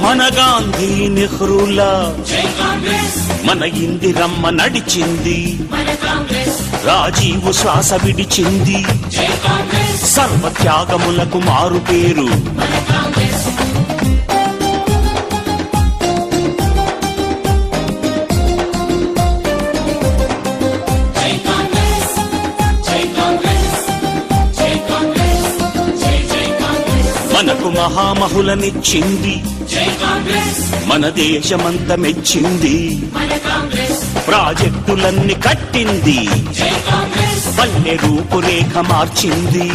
మన గాంధీ నెహ్రూలా మన ఇందిరమ్మ నడిచింది, రాజీవు శ్వాస విడిచింది, సర్వత్యాగములకు మారు పేరు. మనకు మహామహులనిచ్చింది, మన దేశమంత మెచ్చింది, ప్రాజెక్టులన్నీ కట్టింది, పల్లె రూపురేఖ మార్చింది.